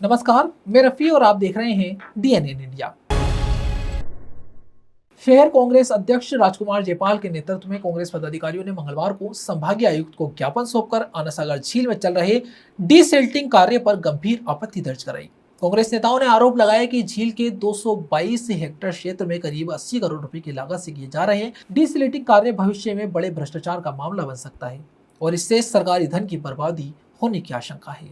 नमस्कार, मैं रफी और आप देख रहे हैं DNN इंडिया। शहर कांग्रेस अध्यक्ष राजकुमार जयपाल के नेतृत्व में कांग्रेस पदाधिकारियों ने मंगलवार को संभागीय आयुक्त को ज्ञापन सौंपकर आना सागर झील में चल रहे डीसिल्टिंग कार्य पर गंभीर आपत्ति दर्ज कराई। कांग्रेस नेताओं ने आरोप लगाया कि झील के 222 हेक्टेयर क्षेत्र में करीब 80 करोड़ रुपए की लागत से किए जा रहे डीसिल्टिंग कार्य भविष्य में बड़े भ्रष्टाचार का मामला बन सकता है और इससे सरकारी धन की बर्बादी होने की आशंका है।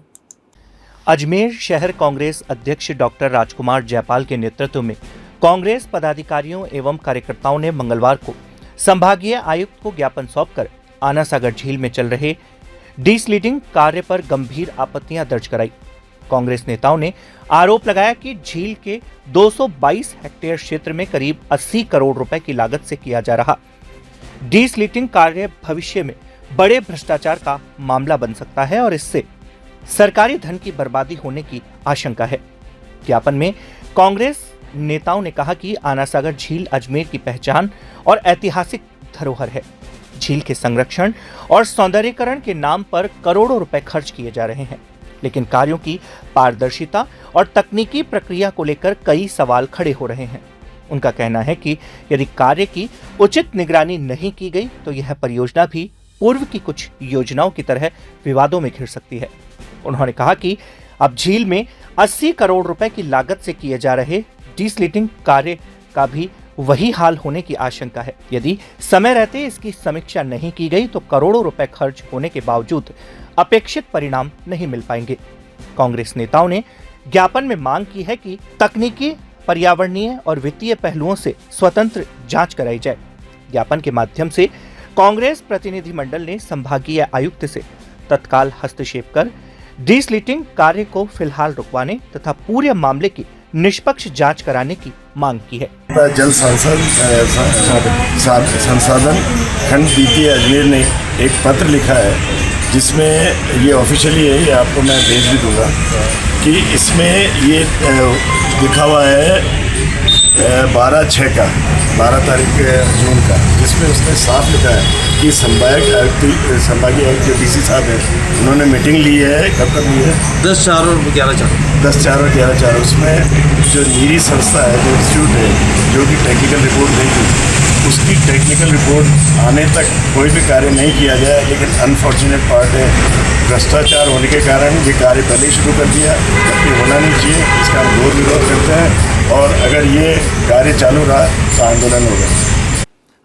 अजमेर शहर कांग्रेस अध्यक्ष डॉक्टर राजकुमार जयपाल के नेतृत्व में कांग्रेस पदाधिकारियों एवं कार्यकर्ताओं ने मंगलवार को संभागीय आयुक्त को ज्ञापन सौंपकर आना सागर झील में चल रहे डीसिल्टिंग कार्य पर गंभीर आपत्तियां दर्ज कराई। कांग्रेस नेताओं ने आरोप लगाया कि झील के 222 हेक्टेयर क्षेत्र में करीब 80 करोड़ रुपए की लागत से किया जा रहा डीसिल्टिंग कार्य भविष्य में बड़े भ्रष्टाचार का मामला बन सकता है और इससे सरकारी धन की बर्बादी होने की आशंका है। ज्ञापन में कांग्रेस नेताओं ने कहा कि आना सागर झील अजमेर की पहचान और ऐतिहासिक धरोहर है। झील के संरक्षण और सौंदर्यीकरण के नाम पर करोड़ों रुपए खर्च किए जा रहे हैं, लेकिन कार्यों की पारदर्शिता और तकनीकी प्रक्रिया को लेकर कई सवाल खड़े हो रहे हैं। उनका कहना है कि यदि कार्य की उचित निगरानी नहीं की गई तो यह परियोजना भी पूर्व की कुछ योजनाओं की तरह विवादों में घिर सकती है। उन्होंने कहा कि अब झील में 80 करोड़ रुपए की लागत से किए जा रहे डीसिल्टिंग कार्य का भी वही हाल होने की आशंका है। यदि समय रहते इसकी समीक्षा नहीं की गई तो करोड़ों रुपए खर्च होने के बावजूद अपेक्षित परिणाम नहीं मिल पाएंगे। कांग्रेस नेताओं ने ज्ञापन में मांग की है कि तकनीकी, पर्यावरणीय और वित्तीय पहलुओं से स्वतंत्र जांच कराई जाए। ज्ञापन के माध्यम से कांग्रेस प्रतिनिधिमंडल ने संभागीय आयुक्त से तत्काल हस्तक्षेप कर डीसिल्टिंग कार्य को फिलहाल रुकवाने तथा पूरे मामले की निष्पक्ष जांच कराने की मांग की है। जल संसाधन खंड द्वितीय अजमेर ने एक पत्र लिखा है जिसमें ये ऑफिशियली है, ये आपको मैं भेज भी दूंगा कि इसमें ये लिखा हुआ है 12 तारीख जून का, जिसमें उसने साफ लिखा है कि संभागीय आयुक्त जो DC साहब हैं उन्होंने मीटिंग ली है। कब तक ली है? 10/4 और 11/4 10/4 और 11/4। उसमें जो नीरी संस्था है, जो इंस्टीट्यूट है, जो कि टेक्निकल रिपोर्ट देगी, उसकी टेक्निकल रिपोर्ट आने तक कोई भी कार्य नहीं किया गया। लेकिन अनफॉर्चुनेट पार्ट है, भ्रष्टाचार होने के कारण ये कार्य पहले ही शुरू कर दिया, जबकि होना नहीं चाहिए। इसका हम विरोध करते हैं और अगर ये कार्य चालू रहा तो आंदोलन होगा।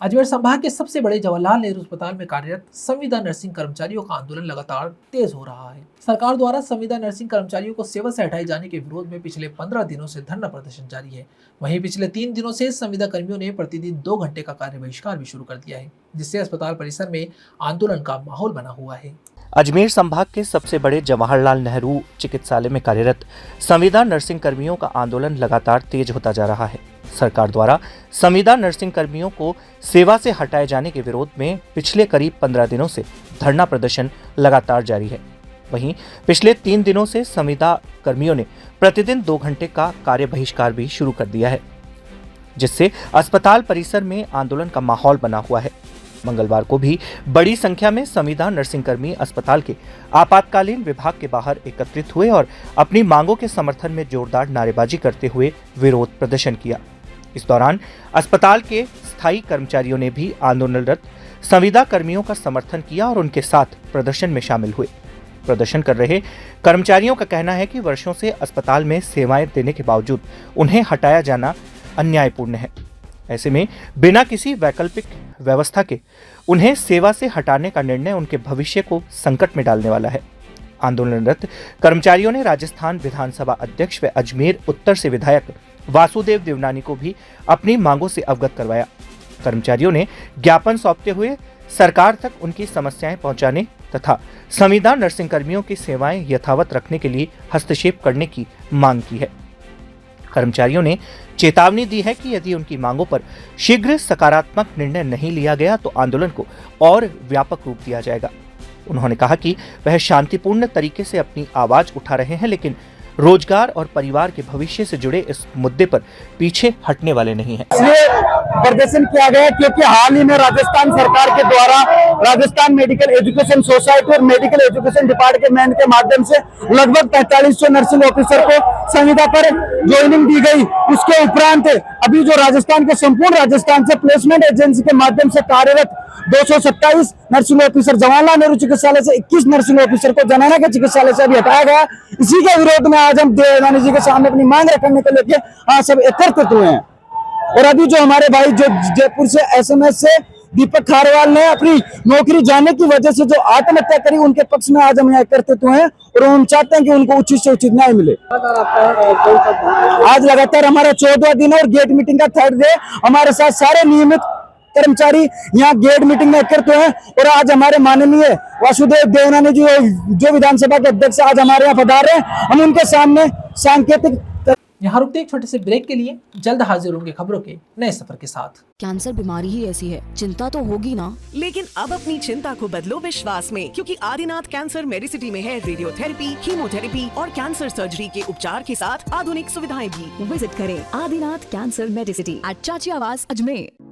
अजमेर संभाग के सबसे बड़े जवाहरलाल नेहरू अस्पताल में कार्यरत संविदा नर्सिंग कर्मचारियों का आंदोलन लगातार तेज हो रहा है। सरकार द्वारा संविदा नर्सिंग कर्मचारियों को सेवा से हटाए जाने के विरोध में पिछले 15 दिनों से धरना प्रदर्शन जारी है। वहीं पिछले 3 दिनों से संविदा कर्मियों ने प्रतिदिन 2 घंटे का कार्य बहिष्कार भी शुरू कर दिया है, जिससे अस्पताल परिसर में आंदोलन का माहौल बना हुआ है। अजमेर संभाग के सबसे बड़े जवाहरलाल नेहरू चिकित्सालय में कार्यरत संविदा नर्सिंग कर्मियों का आंदोलन लगातार तेज होता जा रहा है। सरकार द्वारा संविदा नर्सिंग कर्मियों को सेवा से हटाए जाने के विरोध में पिछले करीब 15 दिनों से धरना प्रदर्शन लगातार जारी है। वहीं पिछले 3 दिनों से संविदा कर्मियों ने प्रतिदिन 2 घंटे का कार्य बहिष्कार भी शुरू कर दिया है, जिससे अस्पताल परिसर में आंदोलन का माहौल बना हुआ है। मंगलवार को भी बड़ी संख्या में संविदा नर्सिंग कर्मी अस्पताल के आपातकालीन विभाग के बाहर एकत्रित हुए और अपनी मांगों के समर्थन में जोरदार नारेबाजी करते हुए विरोध प्रदर्शन किया। इस दौरान अस्पताल के स्थायी कर्मचारियों ने भी आंदोलनरत संविदा कर्मियों का समर्थन किया और उनके साथ प्रदर्शन में शामिल हुए। प्रदर्शन कर रहे कर्मचारियों का कहना है कि वर्षों से अस्पताल में सेवाएं देने के बावजूद उन्हें हटाया जाना अन्यायपूर्ण है। ऐसे में बिना किसी वैकल्पिक व्यवस्था के उन्हें सेवा से हटाने का निर्णय उनके भविष्य को संकट में डालने वाला है। आंदोलनरत कर्मचारियों ने राजस्थान विधानसभा अध्यक्ष व अजमेर उत्तर से विधायक वासुदेव देवनानी को भी अपनी मांगों से अवगत करवाया। कर्मचारियों ने ज्ञापन सौंपते हुए सरकार तक उनकी समस्याएं पहुंचाने तथा संविदा नर्सिंग कर्मियों की सेवाएं यथावत रखने के लिए हस्तक्षेप करने की मांग की है। कर्मचारियों ने चेतावनी दी है कि यदि उनकी मांगों पर शीघ्र सकारात्मक निर्णय नहीं लिया गया तो आंदोलन को और व्यापक रूप दिया जाएगा। उन्होंने कहा कि वह शांतिपूर्ण तरीके से अपनी आवाज उठा रहे हैं, लेकिन रोजगार और परिवार के भविष्य से जुड़े इस मुद्दे पर पीछे हटने वाले नहीं हैं। प्रदर्शन किया गया क्योंकि हाल ही में राजस्थान सरकार के द्वारा राजस्थान मेडिकल एजुकेशन सोसाइटी और मेडिकल एजुकेशन डिपार्टमेंट के माध्यम से लगभग 4500 नर्सिंग ऑफिसर को संविदा पर ज्वाइनिंग दी गई। उसके उपरांत अभी जो राजस्थान के संपूर्ण राजस्थान से प्लेसमेंट एजेंसी के माध्यम से कार्यरत 227 नर्सिंग ऑफिसर जवाहरलाल नेहरू चिकित्सालय से 21 नर्सिंग ऑफिसर को जनना के चिकित्सालय से अभी हटाया गया। इसी के विरोध में आज हम देवयानी जी के सामने अपनी मांग रखने को लेकर आज सब एकत्रित हुए हैं। और अभी जो हमारे भाई जो जयपुर से एसएमएस से दीपक खारवाल ने अपनी नौकरी जाने की वजह से जो आत्महत्या करी, उनके पक्ष में आज हम यहाँ एकत्रित हुए हैं और हम चाहते हैं कि उनको उचित से उचित न्याय मिले। आज लगातार हमारा 14वां दिन है और गेट मीटिंग का 3rd डे। हमारे साथ सारे नियमित कर्मचारी यहाँ गेट मीटिंग में एकत्रित हुए हैं और आज हमारे माननीय वासुदेव देवनानी जी जो विधानसभा के अध्यक्ष आज हमारे यहाँ पधार रहे हैं, हम उनके सामने सांकेतिक। यहाँ रुकते एक छोटे से ब्रेक के लिए, जल्द हाजिर होंगे खबरों के नए सफर के साथ। कैंसर बीमारी ही ऐसी है, चिंता तो होगी ना। लेकिन अब अपनी चिंता को बदलो विश्वास में, क्योंकि आदिनाथ कैंसर मेडिसिटी में है रेडियोथेरेपी, कीमोथेरेपी और कैंसर सर्जरी के उपचार के साथ आधुनिक सुविधाएं भी। विजिट करें आदिनाथ कैंसर मेडिसिटी एट चाची आवास अजमेर।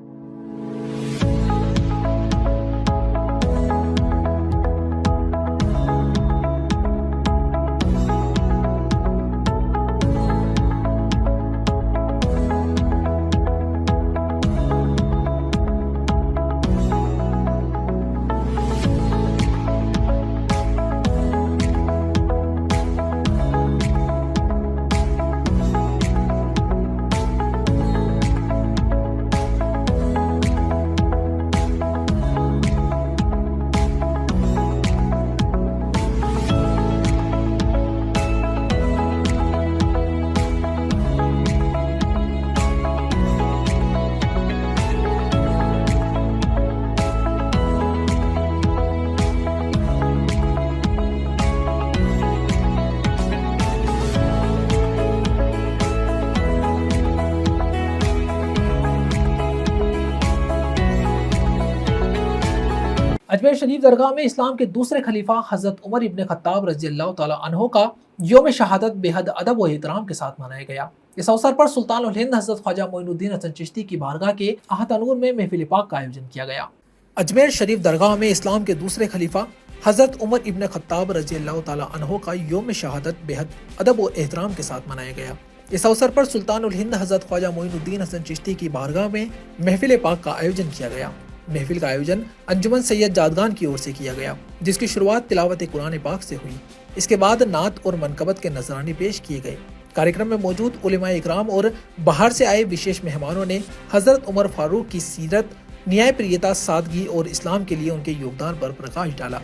अजमेर शरीफ दरगाह में इस्लाम के दूसरे खलीफा हजरत उमर इब्न खत्ताब रज़ियल्लाहु ताला अन्हो का योम शहादत बेहद अदब व एहतराम के साथ मनाया गया। इस अवसर पर सुल्तान उल हिंद हजरत ख्वाजा मोइनुद्दीन हसन चिश्ती की बारगाह के आहतनूर में महफिल पाक का आयोजन किया गया। अजमेर शरीफ दरगाह में इस्लाम के दूसरे खलीफा हजरत उमर इब्न खत्ताब रज़ियल्लाहु ताला अन्हो का योम शहादत बेहद अदब व एहतराम के साथ मनाया गया। इस अवसर पर सुल्तान उल हिंद हजरत ख्वाजा मोइनुद्दीन हसन चिश्ती की बारगाह में महफिल पाक का आयोजन किया गया। महफिल का आयोजन अंजुमन सैयद जादगान की ओर से किया गया, जिसकी शुरुआत तिलावत कुरान पाक से हुई। इसके बाद नात और मनकबत के नजराने पेश किए गए। कार्यक्रम में मौजूद उलेमाए इकराम और बाहर से आए विशेष मेहमानों ने हजरत उमर फारूक की सीरत, न्याय प्रियता, सादगी और इस्लाम के लिए उनके योगदान पर प्रकाश डाला।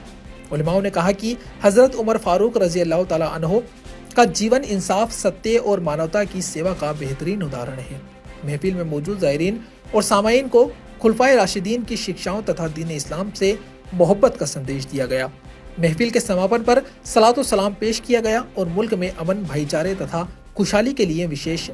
उलेमाओं ने कहा कि हजरत उमर फारूक रज़ियल्लाहु ताला अन्हो का जीवन इंसाफ, सत्य और मानवता की सेवा का बेहतरीन उदाहरण है। महफिल में मौजूद ज़ायरीन और सामाईन को खुलफाए राशिदीन की शिक्षाओं तथा दीन इस्लाम से मोहब्बत का संदेश दिया गया। महफिल के समापन पर सलात व सलाम पेश किया गया और मुल्क में अमन, भाईचारे तथा खुशहाली के लिए विशेष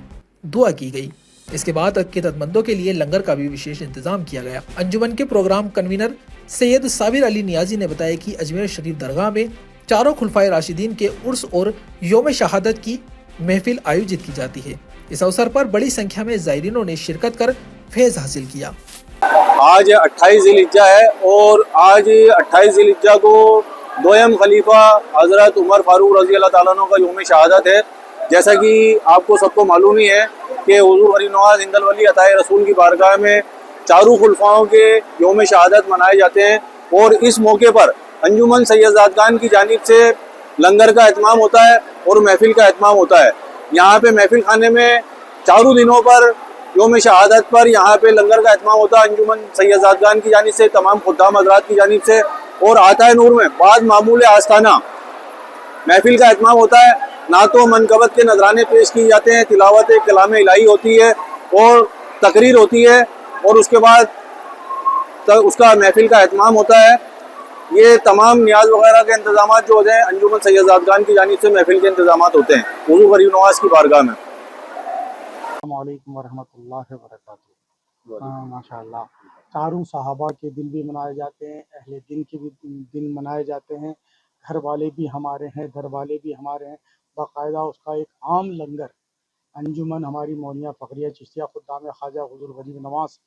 दुआ की गई। इसके बाद अक़ीदतमंदों के लिए लंगर का भी विशेष इंतजाम किया गया। अंजुमन के प्रोग्राम कन्वीनर सैयद साबिर अली नियाजी ने बताया कि अजमेर शरीफ दरगाह में चारों खुलफाए राशिदीन के उर्स और योम शहादत की महफिल आयोजित की जाती है। इस अवसर पर बड़ी संख्या में ज़ायरीनों ने शिरकत कर फैज़ हासिल किया। आज 28 ज़िलहिज्जा है और आज 28 ज़िलहिज्जा को दोयम खलीफा हज़रत उमर फारूक रज़ियल्लाहु ताला अन्हु का योम शहादत है। जैसा कि आपको सबको मालूम ही है कि हुज़ूर गरीब नवाज़ हिंदल वली अताए रसूल की बारगाह में चारों खुलफाओं के योम शहादत मनाए जाते हैं और इस मौके पर अंजुमन सैयद जादगान की जानिब से लंगर का एहतमाम होता है और महफिल का एहतमाम होता है। यहाँ पे महफिल खाने में चारों दिनों पर योम शहादत पर यहाँ पे लंगर का एहतमाम होता है अंजुमन सैयद जादगान की जानिब से, तमाम खुद्दाम हज़रात की जानिब से। और आताए नूर में बाद मामूल आस्ताना महफिल का एहतमाम होता है। नातो मनकबत के नजराने पेश किए जाते हैं, तिलावत कलाम इलाही होती है और तकरीर होती है और उसके बाद उसका महफिल का एहतमाम होता है। ये तमाम न्याज वगैरह के इंतजाम जो होते हैं अंजुमन सैयद जादगान की जानिब से महफिल के इंतजाम होते हैं हुज़ूर गरीब नवाज़ की बारगाह में। अस्सलामुअलैकुम वरहमतुल्लाहि वबरकातुहू। माशाअल्लाह चारों सहाबा के दिन भी मनाए जाते हैं, अहले दिन के भी दिन मनाए जाते हैं। घर वाले भी हमारे हैं, घर वाले भी हमारे हैं। बाकायदा उसका एक आम लंगर अंजुमन हमारी मौनिया फ़खरिया चिश्तिया खुद्दाम ख्वाजा हुज़ूर गरीब नवाज़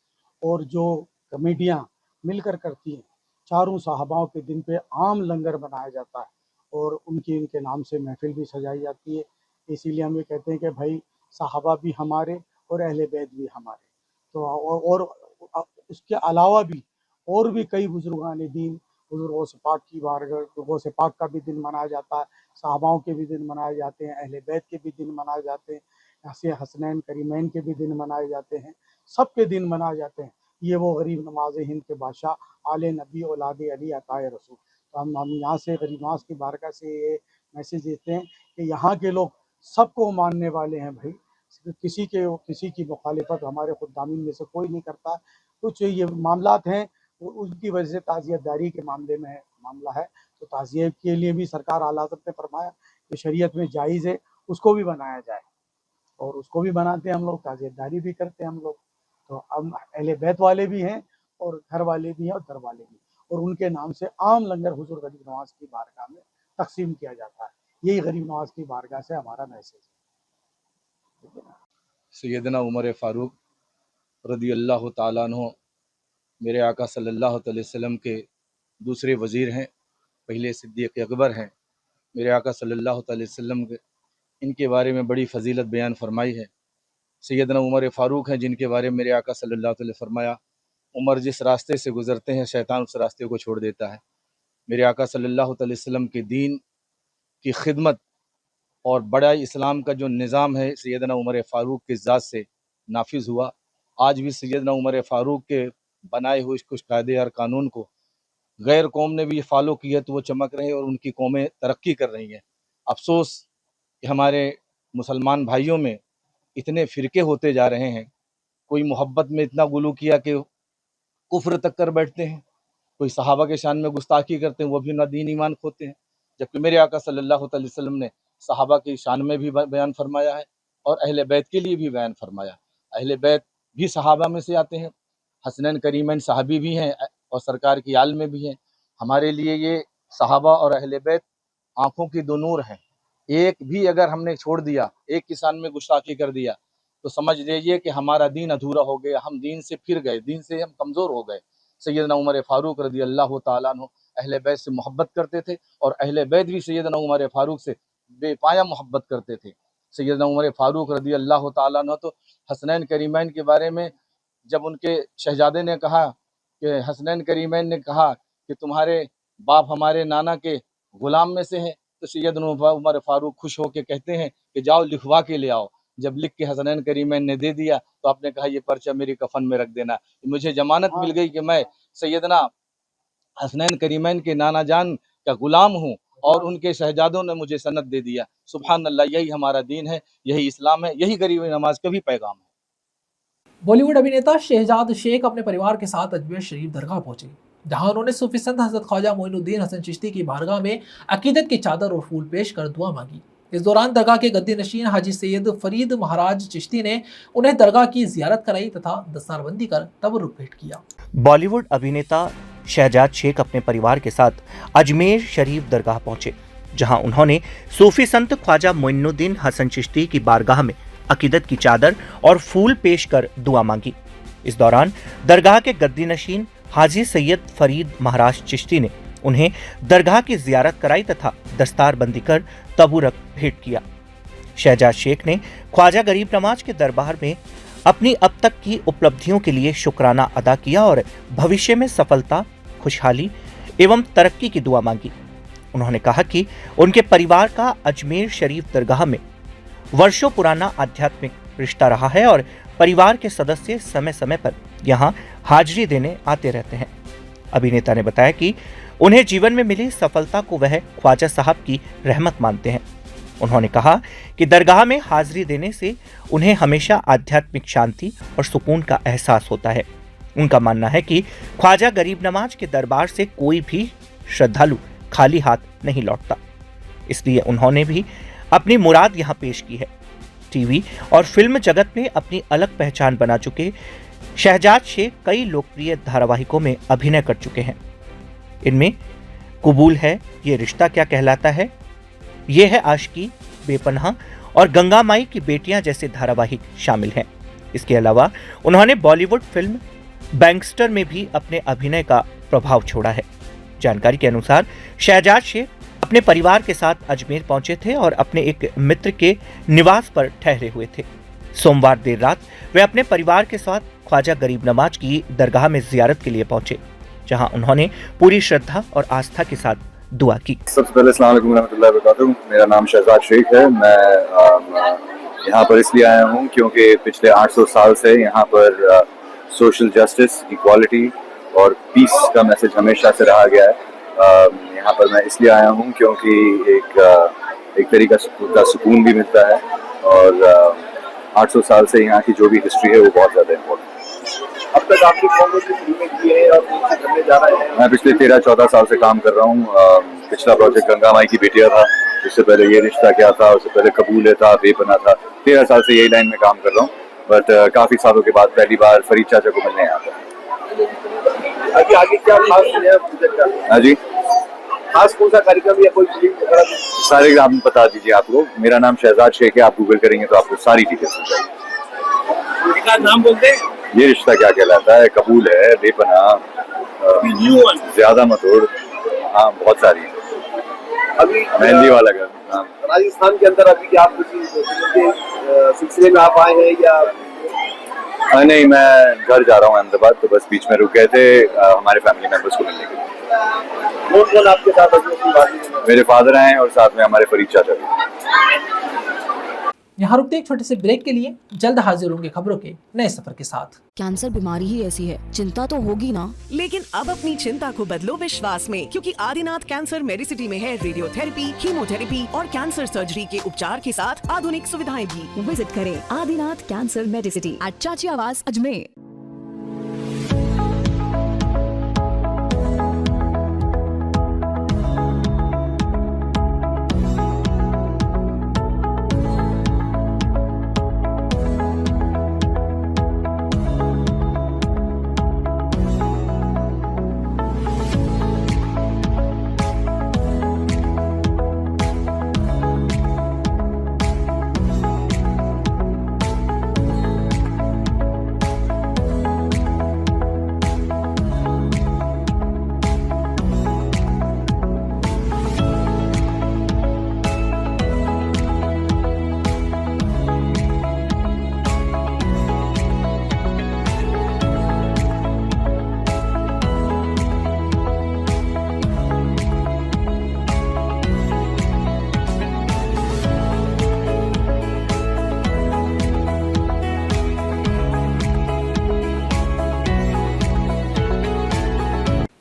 और जो कमेटियाँ मिलकर करती हैं, चारों साहबाओं के दिन पे आम लंगर बनाया जाता है और उनके नाम से महफिल भी सजाई जाती है। इसीलिए हम ये कहते हैं कि भाई साहबा भी हमारे और अहले बैत भी हमारे। तो और उसके अलावा भी और भी कई बुजुर्गान दीन, बुजुर्गों से पाक की बारगाह, बुजुर्गों से पाक का भी दिन मनाया जाता है, साहबाओं के भी दिन मनाए जाते हैं, अहले बैत के भी दिन मनाए जाते हैं, ऐसे हसनैन करीमैन के भी दिन मनाए जाते हैं, सबके दिन मनाए जाते हैं। ये वो गरीब नवाज हिंद के बादशाह आले नबी औलाद अली अताए रसूल। तो हम यहाँ से गरीब नवाज की बारगाह से ये मैसेज देते हैं कि यहाँ के लोग सबको मानने वाले हैं भाई, किसी की मुखालिफत हमारे खुदामीन में से कोई नहीं करता। कुछ ये मामलात हैं उनकी वजह से ताज़ियतदारी के मामला है, तो ताज़ियत के लिए भी सरकार आला हज़रत ने फरमाया कि शरीयत में जायज़ है, उसको भी बनाया जाए और उसको भी बनाते हैं हम लोग, ताज़ियतदारी भी करते हैं हम लोग। तो हम अहले बैत वाले भी हैं और घर वाले भी हैं और दर वाले भी, और उनके नाम से आम लंगर हुजूर गरीब नवाज की बारगाह में तकसीम किया जाता है। यही गरीब नवाज की बारगाह से हमारा मैसेज है। सैयदना उमर फ़ारूक रज़ी अल्लाह ताला अन्हु मेरे आका सल्लल्लाहु अलैहि वसल्लम के दूसरे वज़ीर हैं, पहले सिद्दीक़ अकबर हैं। मेरे आका सल्लल्लाहु अलैहि वसल्लम के इनके बारे में बड़ी फ़जीलत बयान फरमाई है। सैयदना उमर फ़ारूक हैं जिनके बारे में मेरे आका सल्लल्लाहु अलैहि वसल्लम फरमाया, उमर जिस रास्ते से गुज़रते हैं शैतान उस रास्ते को छोड़ देता है। मेरे आका सल्लल्लाहु अलैहि वसल्लम के दीन की खिदमत और बड़ा इस्लाम का जो निज़ाम है सैयदना उमर फ़ारूक की ज़ात से नाफिज हुआ। आज भी सैयदना उमर फ़ारूक के बनाए हुए कुछ कायदे और कानून को गैर कौम ने भी फॉलो किया तो वो चमक रहे हैं और उनकी कौमें तरक्की कर रही हैं। अफसोस कि हमारे मुसलमान भाइयों में इतने फ़िरके होते जा रहे हैं, कोई मोहब्बत में इतना गुलू किया कि कुफ्र तक कर बैठते हैं, कोई सहाबा के शान में गुस्ताखी करते हैं, वो भी ना दीन ईमान खोते हैं। जबकि मेरे आका सल्लल्लाहु अलैहि वसल्लम ने सहाबा की शान में भी बयान फरमाया है और अहले बैत के लिए भी बयान फरमाया। अहले बैत भी सहाबा में से आते हैं, हसनैन करीमैन सहाबी भी हैं और सरकार की आल में भी हैं। हमारे लिए ये सहाबा और अहले बैत आँखों की दो नूर हैं। एक भी अगर हमने छोड़ दिया, एक किसान में गुस्ताखी कर दिया तो समझ लीजिए कि हमारा दीन अधूरा हो गया, हम दीन से फिर गए, दीन से हम कमज़ोर हो गए। सैयदना उमर फ़ारूक रज़ी अल्लाह ताला अन्हु अहले बैत से मोहब्बत करते थे और अहले बैत भी सैयदना उमर फ़ारूक से बेपाया मोहब्बत करते थे। सैयदना उमर फ़ारूक रज़ी अल्लाह ताला अन्हु तो हसनैन करीमैन के बारे में जब उनके शहजादे ने कहा कि हसनैन करीमैन ने कहा कि तुम्हारे बाप हमारे नाना के ग़ुलाम में से हैं, तो सैयदना उमर फ़ारूक खुश होकर कहते हैं कि जाओ लिखवा के ले आओ। जब लिख के हसनैन करीमैन ने दे दिया तो आपने कहा ये पर्चा मेरी कफन में रख देना, मुझे जमानत मिल गई कि मैं सैयदना हसनैन करीमैन के नाना जान का ग़ुलाम हूँ और उनके शहजादों ने मुझे सनद दे दिया। सुभान अल्लाह, यही हमारा दीन है, यही इस्लाम है, यही गरीब नवाज का भी पैगाम है। बॉलीवुड अभिनेता शहजाद शेख अपने परिवार के साथ अजमेर शरीफ दरगाह पहुंचे, जहां उन्होंने सूफी संत हज़रत ख्वाजा मोइनुद्दीन हसन चिश्ती की बारगाह में अकीदत की चादर और फूल पेश कर दुआ मांगी। इस दौरान दरगाह के गद्दी नशीन हाजी सैयद फरीद महाराज चिश्ती ने उन्हें दरगाह की जियारत कराई तथा दस्तारबंदी कर तबरुक भेंट किया। बॉलीवुड अभिनेता शहजाद शेख अपने परिवार के साथ अजमेर शरीफ दरगाह पहुंचे, जहां उन्होंने सूफी संत ख्वाजा मोइनुद्दीन हसन चिश्ती की बारगाह में अकीदत की चादर और फूल पेश कर दुआ मांगी। इस दौरान दरगाह के गद्दी नशीन हाजी सैयद फरीद महाराज चिश्ती ने उन्हें दरगाह की जियारत कराई तथा दस्तारबंदी कर तबुरक भेंट किया। शहजाद शेख ने ख्वाजा गरीब नवाज के दरबार में अपनी अब तक की उपलब्धियों के लिए शुक्राना अदा किया और भविष्य में सफलता, खुशहाली एवं तरक्की की दुआ मांगी। उन्होंने कहा कि उनके परिवार का अजमेर शरीफ दरगाह में वर्षों पुराना आध्यात्मिक रिश्ता रहा है और परिवार के सदस्य समय समय पर यहाँ हाजिरी देने आते रहते हैं। अभिनेता ने बताया कि उन्हें जीवन में मिली सफलता को वह ख्वाजा साहब की रहमत मानते हैं। उन्होंने कहा कि दरगाह में हाजिरी देने से उन्हें हमेशा आध्यात्मिक शांति और सुकून का एहसास होता है। उनका मानना है कि ख्वाजा गरीब नवाज के दरबार से कोई भी श्रद्धालु खाली हाथ नहीं लौटता, इसलिए उन्होंने भी अपनी मुराद यहाँ पेश की है। टीवी और फिल्म जगत में अपनी अलग पहचान बना चुके शहजाद शेख कई लोकप्रिय धारावाहिकों में अभिनय कर चुके हैं। इनमें कबूल है, ये रिश्ता क्या कहलाता है, ये है आशिकी, बेपनाह और गंगा माई की बेटियां जैसे धारावाहिक शामिल हैं। इसके अलावा उन्होंने बॉलीवुड फिल्म बैंगस्टर में भी अपने अभिनय का प्रभाव छोड़ा है। जानकारी के अनुसार शहजाद शेख अपने परिवार के साथ अजमेर पहुंचे थे और अपने एक मित्र के निवास पर ठहरे हुए थे। सोमवार देर रात वे अपने परिवार के साथ ख्वाजा गरीब नवाज की दरगाह में जियारत के लिए पहुंचे, जहां उन्होंने पूरी श्रद्धा और आस्था के साथ दुआ की। सबसे पहले अस्सलाम वालेकुम रहमतुल्लाहि व बरकातुहू। मेरा नाम शहजाद शेख है। मैं यहाँ पर इसलिए आया हूँ क्योंकि पिछले 800 साल से यहाँ पर सोशल जस्टिस, इक्वालिटी और पीस का मैसेज हमेशा से रहा गया है। यहाँ पर मैं इसलिए आया हूँ क्योंकि एक तरीका का सुकून भी मिलता है और 800 साल से यहाँ की जो भी हिस्ट्री है वो बहुत ज़्यादा इम्पोर्टेंट है। अब तक आपने कौन सी फिल्में की है और कौन से करने जा रहे हैं? मैं पिछले 13-14 साल से काम कर रहा हूँ। पिछला प्रोजेक्ट गंगा माई की बेटिया था, इससे पहले ये रिश्ता क्या था, उससे पहले कबूल है था, बेपना था। 13 साल से यही लाइन में काम कर रहा हूँ, बट काफ़ी सालों के बाद पहली बार फरीद चाचा को मिलने आया था। अभी आगे क्या खास है प्रोजेक्ट का? हाँ जी, खास कौन सा कार्यक्रम या कोई फिल्म वगैरह? सारे आप बता दीजिए। आपको मेरा नाम शहजाद शेख है, आप गूगल करेंगे तो आपको सारी डिटेल्स मिल जाएगी। नाम बोलते हैं, ये रिश्ता क्या कहलाता है, कबूल है, बेपना, ज्यादा मत उड़, हाँ बहुत सारी है। अभी मेहंदी वाला घर, हाँ। राजस्थान के अंदर अभी आप किसी सिलसिले में आप आए हैं या? नहीं, मैं घर जा रहा हूँ अहमदाबाद, तो बस बीच में रुक गए थे हमारे फैमिली मेंबर्स को मिलने के लिए। कौन आपके साथ? मेरे फादर आए और साथ में हमारे फरीद चाचा भी। यहाँ रुकते एक छोटे से ब्रेक के लिए, जल्द हाजिर होंगे खबरों के नए सफर के साथ। कैंसर बीमारी ही ऐसी है, चिंता तो होगी ना। लेकिन अब अपनी चिंता को बदलो विश्वास में, क्योंकि आदिनाथ कैंसर मेडिसिटी में है रेडियोथेरेपी, कीमोथेरेपी और कैंसर सर्जरी के उपचार के साथ आधुनिक सुविधाएं भी। विजिट करें आदिनाथ कैंसर मेडिसिटी एट चाची आवास अजमेर।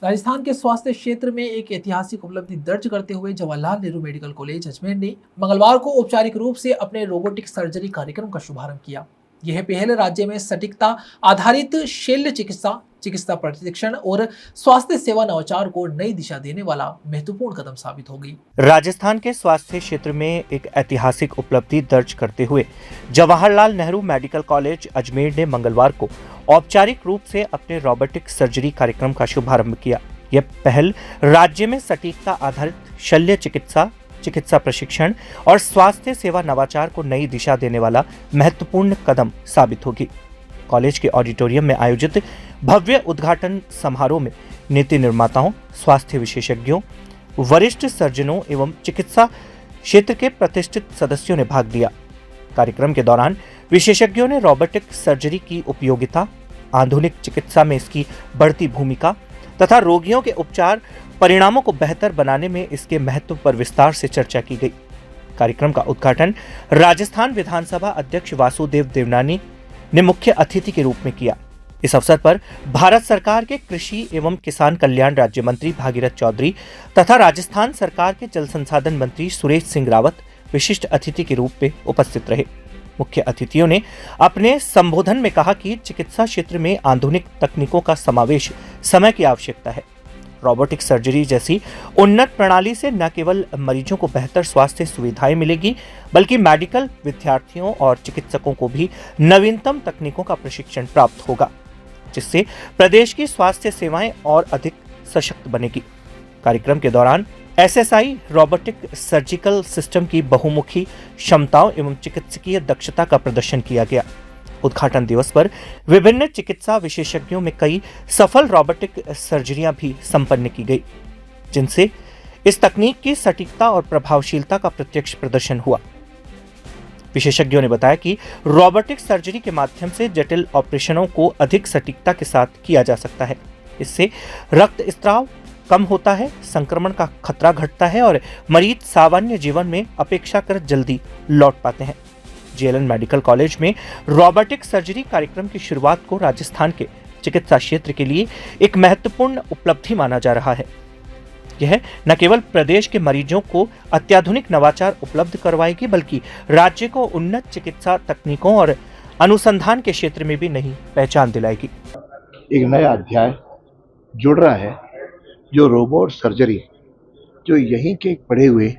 राजस्थान के स्वास्थ्य क्षेत्र में एक ऐतिहासिक उपलब्धि दर्ज करते हुए जवाहरलाल नेहरू मेडिकल कॉलेज अजमेर ने मंगलवार को औपचारिक रूप से अपने रोबोटिक सर्जरी कार्यक्रम का शुभारंभ किया। यह पहल राज्य में सटीकता आधारित शल्य चिकित्सा प्रशिक्षण और स्वास्थ्य सेवा नवाचार को नई दिशा देने वाला महत्वपूर्ण कदम साबित होगी। राजस्थान के स्वास्थ्य क्षेत्र में एक ऐतिहासिक उपलब्धि दर्ज करते हुए जवाहरलाल नेहरू मेडिकल कॉलेज अजमेर ने मंगलवार को औपचारिक रूप से अपने रोबोटिक सर्जरी कार्यक्रम का शुभारंभ किया। यह पहल राज्य में सटीकता आधारित शल्य चिकित्सा प्रशिक्षण और स्वास्थ्य सेवा नवाचार को नई दिशा देने वाला महत्वपूर्ण कदम साबित होगी। कॉलेज के ऑडिटोरियम में आयोजित भव्य उद्घाटन समारोह में नीति निर्माताओं, स्वास्थ्य विशेषज्ञों, वरिष्ठ सर्जनों एवं चिकित्सा क्षेत्र के प्रतिष्ठित सदस्यों ने भाग लिया। कार्यक्रम के दौरान विशेषज्ञों ने रोबोटिक सर्जरी की उपयोगिता, आधुनिक चिकित्सा में इसकी बढ़ती भूमिका तथा रोगियों के उपचार परिणामों को बेहतर बनाने में इसके महत्व पर विस्तार से चर्चा की गई। कार्यक्रम का उद्घाटन राजस्थान विधानसभा अध्यक्ष वासुदेव देवनानी ने मुख्य अतिथि के रूप में किया। इस अवसर पर भारत सरकार के कृषि एवं किसान कल्याण राज्य मंत्री भागीरथ चौधरी तथा राजस्थान सरकार के जल संसाधन मंत्री सुरेश सिंह रावत विशिष्ट अतिथि के रूप में उपस्थित रहे। मुख्य अतिथियों ने अपने संबोधन में कहा कि चिकित्सा क्षेत्र में आधुनिक तकनीकों का समावेश समय की आवश्यकता है। रोबोटिक सर्जरी जैसी उन्नत प्रणाली से न केवल मरीजों को बेहतर स्वास्थ्य सुविधाएं मिलेगी, बल्कि मेडिकल विद्यार्थियों और चिकित्सकों को भी नवीनतम तकनीकों का प्रशिक्षण प्राप्त होगा, जिससे प्रदेश की स्वास्थ्य सेवाएं और अधिक सशक्त बनेगी। कार्यक्रम के दौरान एसएसआई रोबोटिक सर्जिकल सिस्टम की बहुमुखी क्षमताओं एवं चिकित्सकीय दक्षता का प्रदर्शन किया गया। उद्घाटन दिवस पर विभिन्न चिकित्सा विशेषज्ञों में कई सफल रोबोटिक सर्जरियां भी संपन्न की गई। जिनसे इस तकनीक की सटीकता और प्रभावशीलता का प्रत्यक्ष प्रदर्शन हुआ। विशेषज्ञों ने बताया कि रोबोटिक सर्जरी के माध्यम से जटिल ऑपरेशनों को अधिक सटीकता के साथ किया जा सकता है। इससे रक्त स्त्राव कम होता है, संक्रमण का खतरा घटता है और मरीज सामान्य जीवन में अपेक्षाकृत जल्दी लौट पाते हैं। जेएलएन मेडिकल कॉलेज में रोबोटिक सर्जरी कार्यक्रम की शुरुआत को राजस्थान के चिकित्सा क्षेत्र के लिए एक महत्वपूर्ण उपलब्धि माना जा रहा है। यह न केवल प्रदेश के मरीजों को अत्याधुनिक नवाचार उपलब्ध करवाएगी, बल्कि राज्य को उन्नत चिकित्सा तकनीकों और अनुसंधान के क्षेत्र में भी नई पहचान दिलाएगी। एक नया अध्याय जुड़ रहा है, जो रोबोट सर्जरी, जो यहीं के पढ़े हुए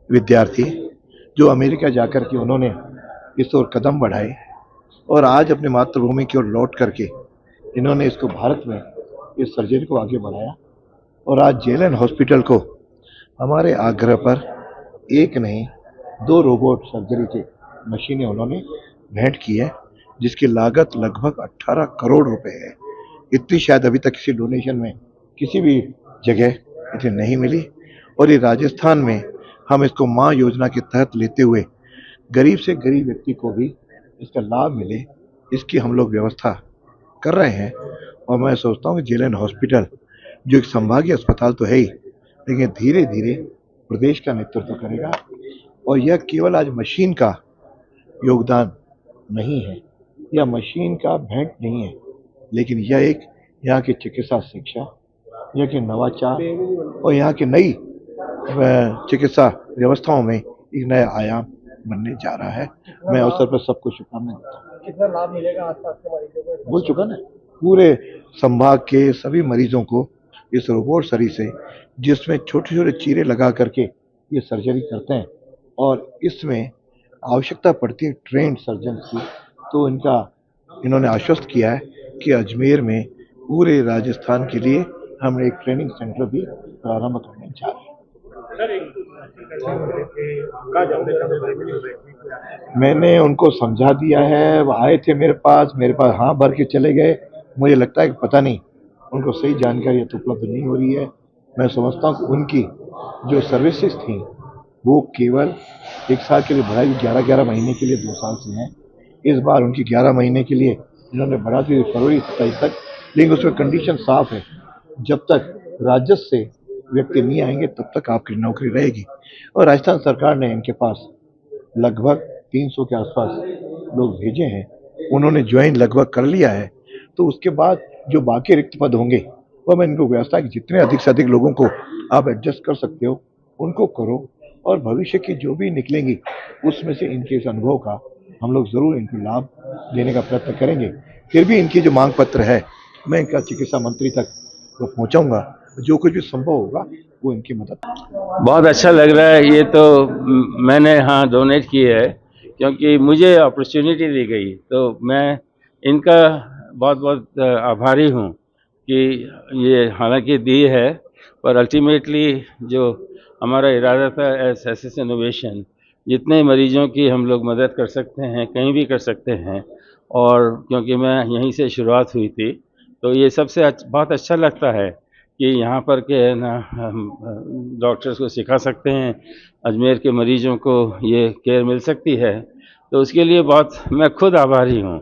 विद्यार्थी जो अमेरिका जाकर के उन्होंने इस ओर कदम बढ़ाए और आज अपने मातृभूमि की ओर लौट करके इन्होंने इसको भारत में इस सर्जरी को आगे बढ़ाया और आज जेएलएन हॉस्पिटल को हमारे आग्रह पर एक नहीं 2 रोबोट सर्जरी के मशीनें उन्होंने भेंट की है, जिसकी लागत लगभग 18 करोड़ रुपए है। इतनी शायद अभी तक किसी डोनेशन में किसी भी जगह इतनी नहीं मिली और ये राजस्थान में हम इसको माँ योजना के तहत लेते हुए गरीब से गरीब व्यक्ति को भी इसका लाभ मिले, इसकी हम लोग व्यवस्था कर रहे हैं। और मैं सोचता हूँ कि जेएलएन हॉस्पिटल जो एक संभागीय अस्पताल तो है ही, लेकिन धीरे धीरे प्रदेश का नेतृत्व करेगा और यह केवल आज मशीन का योगदान नहीं है, यह मशीन का भेंट नहीं है, लेकिन यह एक यहाँ की चिकित्सा शिक्षा, यहाँ के नवाचार और यहाँ की नई चिकित्सा व्यवस्थाओं में एक नया आयाम बनने जा रहा है। मैं अवसर पर सबको शुभकामनाएं देता हूँ। कितना लाभ मिलेगा आसपास के मरीजों को? बोल चुका ना, पूरे संभाग के सभी मरीजों को इस रोबोट सर्जरी से, जिसमें छोटे छोटे चीरे लगा करके ये सर्जरी करते हैं और इसमें आवश्यकता पड़ती है ट्रेंड सर्जन की, तो इन्होंने आश्वस्त किया है कि अजमेर में पूरे राजस्थान के लिए हम एक ट्रेनिंग सेंटर भी प्रारंभ करने जा रहे हैं। मैंने उनको समझा दिया है, वो आए थे मेरे पास हाँ भर के चले गए। मुझे लगता है कि पता नहीं उनको सही जानकारी तो उपलब्ध नहीं हो रही है। मैं समझता हूँ कि उनकी जो सर्विसेज थी वो केवल 1 साल के लिए बढ़ाई, 11 महीने के लिए 2 साल से हैं। इस बार उनकी 11 महीने के लिए इन्होंने बढ़ा दी फरवरी 27 तक, लेकिन उसमें कंडीशन साफ है, जब तक राजस्व से व्यक्ति नहीं आएंगे तब तक आपकी नौकरी रहेगी। और राजस्थान सरकार ने इनके पास लगभग 300 के आसपास लोग भेजे हैं, उन्होंने ज्वाइन लगभग कर लिया है। तो उसके बाद जो बाकी रिक्त पद होंगे वो मैं इनको व्यवस्था कि जितने अधिक से अधिक लोगों को आप एडजस्ट कर सकते हो उनको करो, और भविष्य की जो भी निकलेंगी उसमें से इनके इस अनुभव का हम लोग ज़रूर इनको लाभ देने का प्रयत्न करेंगे। फिर भी इनकी जो मांग पत्र है मैं इनका चिकित्सा मंत्री तक वो पहुँचाऊँगा, जो कुछ भी संभव होगा वो इनकी मदद। बहुत अच्छा लग रहा है। ये तो मैंने डोनेट की है क्योंकि मुझे अपॉर्चुनिटी दी गई, तो मैं इनका बहुत बहुत आभारी हूँ कि ये हालांकि दी है, पर अल्टीमेटली जो हमारा इरादा था एस इनोवेशन, जितने मरीजों की हम लोग मदद कर सकते हैं कहीं भी कर सकते हैं, और क्योंकि मैं यहीं से शुरुआत हुई थी तो ये सबसे बहुत अच्छा लगता है कि यहाँ पर के हम डॉक्टर्स को सिखा सकते हैं, अजमेर के मरीजों को ये केयर मिल सकती है, तो उसके लिए बहुत मैं खुद आभारी हूँ।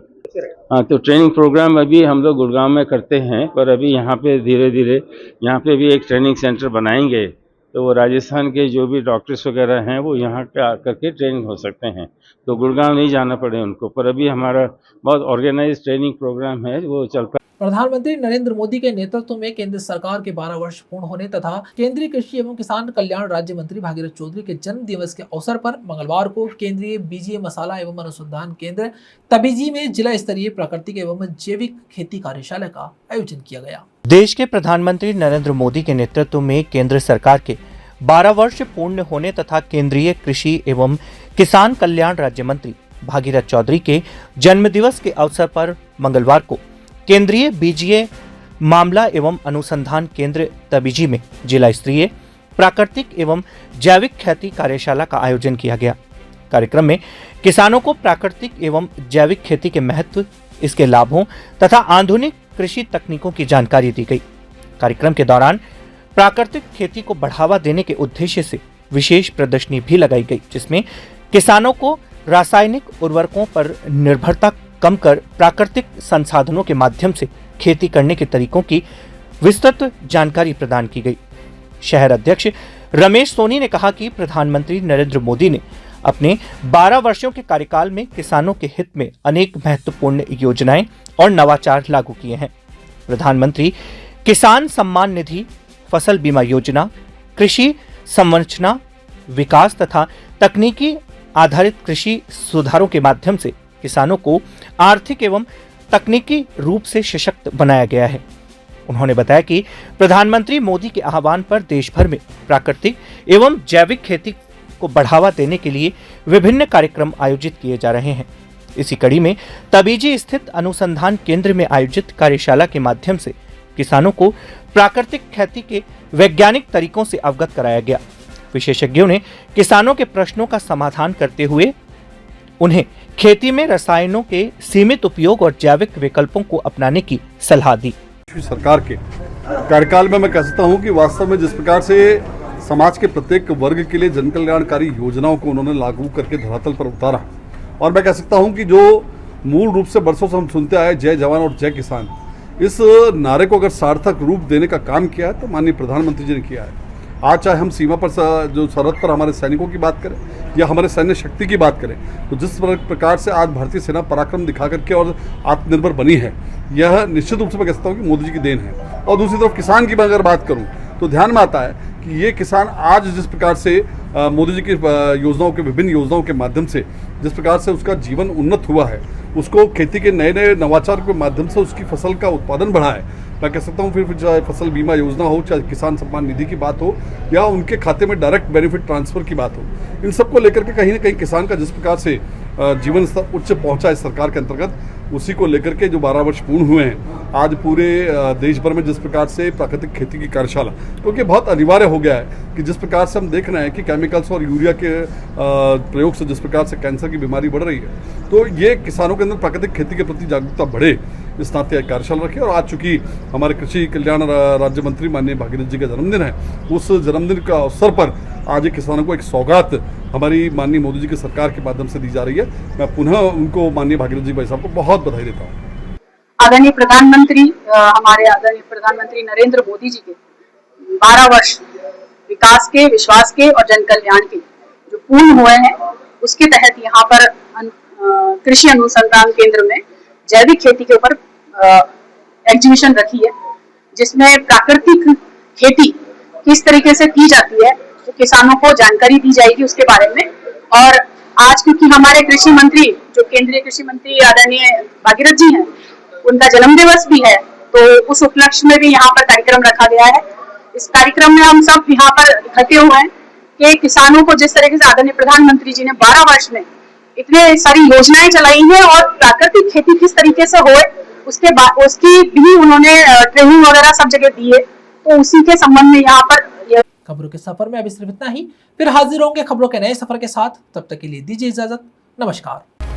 हाँ, तो ट्रेनिंग प्रोग्राम अभी हम लोग गुड़गांव में करते हैं, पर अभी यहाँ पे धीरे धीरे यहाँ पे भी एक ट्रेनिंग सेंटर बनाएंगे, तो वो राजस्थान के जो भी डॉक्टर्स वगैरह हैं वो यहाँ पे आकर के ट्रेनिंग हो सकते हैं, तो गुड़गांव नहीं जाना पड़े उनको। पर अभी हमारा बहुत ऑर्गेनाइज ट्रेनिंग प्रोग्राम है वो चलता है। प्रधानमंत्री नरेंद्र मोदी के नेतृत्व में केंद्र सरकार के 12 वर्ष पूर्ण होने तथा केंद्रीय कृषि एवं किसान कल्याण राज्य मंत्री भागीरथ चौधरी के जन्म दिवस के अवसर पर मंगलवार को केंद्रीय बीजीए मसाला एवं अनुसंधान केंद्र तबीजी में जिला स्तरीय प्राकृतिक एवं जैविक खेती कार्यशाला का आयोजन किया गया। देश के प्रधानमंत्री नरेंद्र मोदी के नेतृत्व में केंद्र सरकार के 12 वर्ष पूर्ण होने तथा केंद्रीय कृषि एवं किसान कल्याण राज्य मंत्री भागीरथ चौधरी के जन्म दिवस के अवसर पर मंगलवार को केंद्रीय बीजीए मामला एवं अनुसंधान केंद्र तबीजी में जिला स्तरीय प्राकृतिक एवं जैविक खेती कार्यशाला का आयोजन किया गया। कार्यक्रम में किसानों को प्राकृतिक एवं जैविक खेती के महत्व, इसके लाभों तथा आधुनिक कृषि तकनीकों की जानकारी दी गई। कार्यक्रम के दौरान प्राकृतिक खेती को बढ़ावा देने के उद्देश्य से विशेष प्रदर्शनी भी लगाई गई, जिसमें किसानों को रासायनिक उर्वरकों पर निर्भरता कम कर प्राकृतिक संसाधनों के माध्यम से खेती करने के तरीकों की विस्तृत जानकारी प्रदान की गई। शहर अध्यक्ष रमेश सोनी ने कहा कि प्रधानमंत्री नरेंद्र मोदी ने अपने 12 वर्षों के कार्यकाल में किसानों के हित में अनेक महत्वपूर्ण योजनाएं और नवाचार लागू किए हैं। प्रधानमंत्री किसान सम्मान निधि, फसल बीमा योजना, कृषि संवंचना विकास तथा तकनीकी आधारित कृषि सुधारों के माध्यम से किसानों को आर्थिक एवं तकनीकी रूप से सशक्त बनाया गया है। उन्होंने बताया कि प्रधानमंत्री मोदी के आह्वान पर देश भर में प्राकृतिक एवं जैविक खेती को बढ़ावा देने के लिए विभिन्न कार्यक्रम आयोजित किए जा रहे हैं। इसी कड़ी में तबीजी स्थित अनुसंधान केंद्र में आयोजित कार्यशाला के माध्यम से किसानों को प्राकृतिक खेती के वैज्ञानिक तरीकों से अवगत कराया गया। विशेषज्ञों ने किसानों के प्रश्नों का समाधान करते हुए उन्हें खेती में रसायनों के सीमित उपयोग और जैविक विकल्पों को अपनाने की सलाह दी। सरकार के कार्यकाल में मैं कह सकता हूं कि वास्तव में जिस प्रकार से समाज के प्रत्येक वर्ग के लिए जन कल्याणकारी योजनाओं को उन्होंने लागू करके धरातल पर उतारा, और मैं कह सकता हूं कि जो मूल रूप से बरसों से हम सुनते आए जय जवान और जय किसान, इस नारे को अगर सार्थक रूप देने का काम किया है तो माननीय प्रधानमंत्री जी ने किया है। आज चाहे हम सीमा पर जो सरहद पर हमारे सैनिकों की बात करें या हमारे सैन्य शक्ति की बात करें, तो जिस प्रकार से आज भारतीय सेना पराक्रम दिखा करके और आत्मनिर्भर बनी है, यह निश्चित रूप से मैं कहता हूँ कि मोदी जी की देन है। और दूसरी तरफ किसान की अगर बात करूँ तो ध्यान में आता है कि ये किसान आज जिस प्रकार से मोदी जी की योजनाओं के विभिन्न योजनाओं के माध्यम से जिस प्रकार से उसका जीवन उन्नत हुआ है, उसको खेती के नए नए नवाचार के माध्यम से उसकी फसल का उत्पादन बढ़ा है। मैं कह सकता हूँ फिर चाहे फसल बीमा योजना हो, चाहे किसान सम्मान निधि की बात हो, या उनके खाते में डायरेक्ट बेनिफिट ट्रांसफर की बात हो, इन सबको लेकर के कहीं ना कहीं किसान का जिस प्रकार से जीवन स्तर उच्च पहुंचा है सरकार के अंतर्गत, उसी को लेकर के जो 12 वर्ष पूर्ण हुए हैं, आज पूरे देश भर में जिस प्रकार से प्राकृतिक खेती की कार्यशाला, क्योंकि बहुत अनिवार्य हो गया है कि जिस प्रकार से हम देख रहे हैं कि केमिकल्स और यूरिया के प्रयोग से जिस प्रकार से कैंसर की बीमारी बढ़ रही है, तो ये किसानों के अंदर प्राकृतिक खेती के प्रति जागरूकता बढ़े, इस नाते कार्यशाला रखी। और आज चूंकि हमारे कृषि कल्याण राज्य मंत्री माननीय भागीरथ जी का जन्मदिन है, उस जन्मदिन का अवसर पर आज किसानों को एक सौगात हमारी माननीय मोदी जी की सरकार के माध्यम से दी जा रही है। मैं पुनः उनको माननीय भागीरथ जी भाई साहब को बहुत बधाई देता हूँ। आदरणीय प्रधानमंत्री हमारे आदरणीय प्रधानमंत्री नरेंद्र मोदी जी के 12 वर्ष विकास के, विश्वास के और जन कल्याण के जो पूर्ण हुए हैं, उसके तहत यहाँ पर कृषि अनुसंधान केंद्र में जैविक खेती के ऊपर एग्जीबिशन रखी है, जिसमें प्राकृतिक खेती किस तरीके से की जाती है तो किसानों को जानकारी दी जाएगी उसके बारे में। और आज क्योंकि हमारे कृषि मंत्री जो केंद्रीय कृषि मंत्री आदरणीय भागीरथ जी हैं, उनका जन्म दिवस भी है, तो उस उपलक्ष्य में भी यहाँ पर कार्यक्रम रखा गया है। इस कार्यक्रम में हम सब यहाँ पर इकट्ठे हुए हैं कि किसानों को जिस तरीके से आदरणीय प्रधानमंत्री जी ने 12 वर्ष में इतने सारी योजनाएं चलाई हैं और प्राकृतिक खेती किस तरीके से होए उसकी भी उन्होंने ट्रेनिंग वगैरह सब जगह दी है, तो उसी के संबंध में यहाँ पर खबरों के सफर में अभी सिर्फ इतना ही। फिर हाजिर होंगे खबरों के नए सफर के साथ। तब तक के लिए दीजिए इजाजत। नमस्कार।